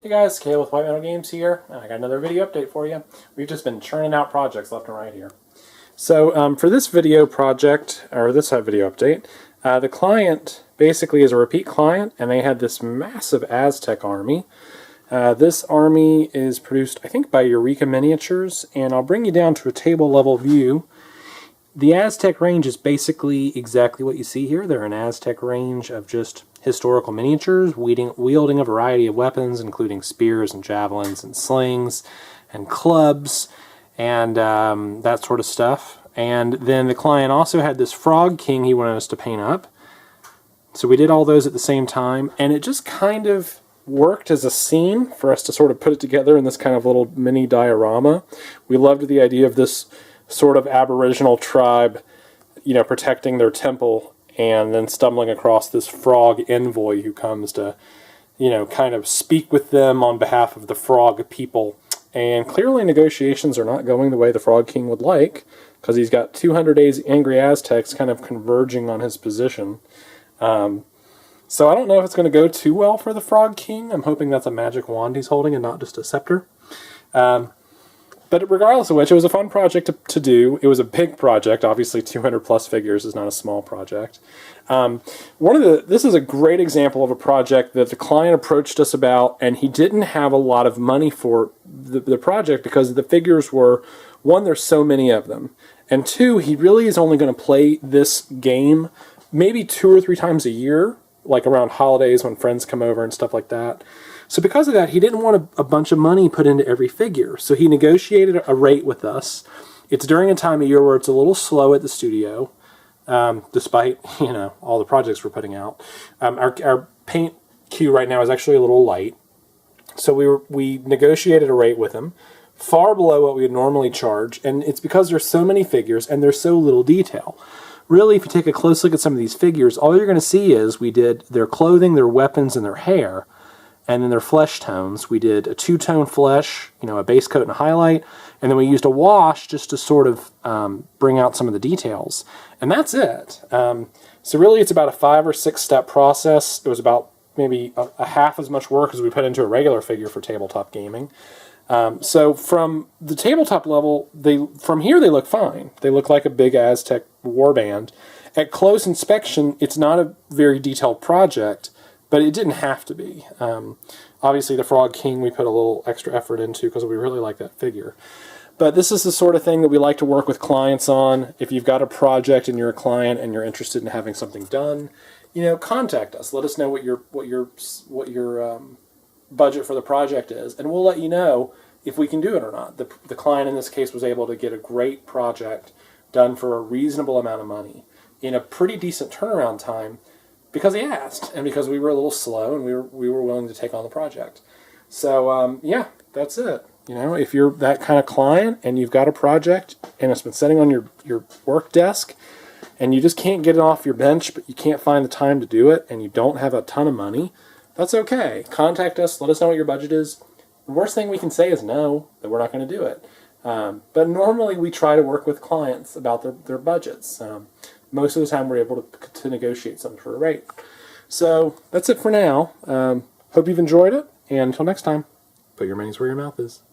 Hey guys, Kale with White Metal Games here. I got another video update for you. We've just been churning out projects left and right here. So for this video project, or this video update, the client basically is a repeat client, and they had this massive Aztec army. This army is produced, I think, by Eureeka Miniatures, and I'll bring you down to a table level view. The Aztec range is basically exactly what you see here. They're an Aztec range of just historical miniatures, wielding a variety of weapons, including spears and javelins and slings and clubs and that sort of stuff. And then the client also had this Frog King he wanted us to paint up. So we did all those at the same time, and it just kind of worked as a scene for us to sort of put it together in this kind of little mini diorama. We loved the idea of this sort of aboriginal tribe, you know, protecting their temple and then stumbling across this frog envoy who comes to, you know, kind of speak with them on behalf of the frog people. And clearly negotiations are not going the way the Frog King would like, because he's got 200 angry Aztecs kind of converging on his position. So I don't know if it's going to go too well for the Frog King. I'm hoping that's a magic wand he's holding and not just a scepter. But regardless of which, it was a fun project to do. It was a big project. Obviously, 200 plus figures is not a small project. This is a great example of a project that the client approached us about, and he didn't have a lot of money for the project because the figures were, one, there's so many of them, and two, he really is only going to play this game maybe 2 or 3 times a year, like around holidays when friends come over and stuff like that. So because of that, he didn't want a bunch of money put into every figure. So he negotiated a rate with us. It's during a time of year where it's a little slow at the studio, despite, you know, all the projects we're putting out. Our paint queue right now is actually a little light. So we negotiated a rate with him, far below what we would normally charge. And it's because there's so many figures and there's so little detail. Really, if you take a close look at some of these figures, all you're going to see is we did their clothing, their weapons, and their hair. And then their flesh tones. We did a 2-tone flesh, you know, a base coat and a highlight, and then we used a wash just to sort of bring out some of the details. And that's it. So really it's about a 5 or 6 step process. It was about maybe a half as much work as we put into a regular figure for tabletop gaming. So from the tabletop level, from here they look fine. They look like a big Aztec warband. At close inspection, it's not a very detailed project, but it didn't have to be. Obviously, the Frog King we put a little extra effort into because we really like that figure. But this is the sort of thing that we like to work with clients on. If you've got a project and you're a client and you're interested in having something done, you know, contact us. Let us know what your budget for the project is, and we'll let you know if we can do it or not. The client in this case was able to get a great project done for a reasonable amount of money in a pretty decent turnaround time, because he asked, and because we were a little slow, and we were willing to take on the project. So yeah, that's it. You know, if you're that kind of client and you've got a project and it's been sitting on your work desk, and you just can't get it off your bench, but you can't find the time to do it, and you don't have a ton of money, that's okay. Contact us. Let us know what your budget is. The worst thing we can say is no, that we're not going to do it. But normally we try to work with clients about their budgets. Most of the time we're able to negotiate something for a rate. So that's it for now. Hope you've enjoyed it, and until next time, put your money where your mouth is.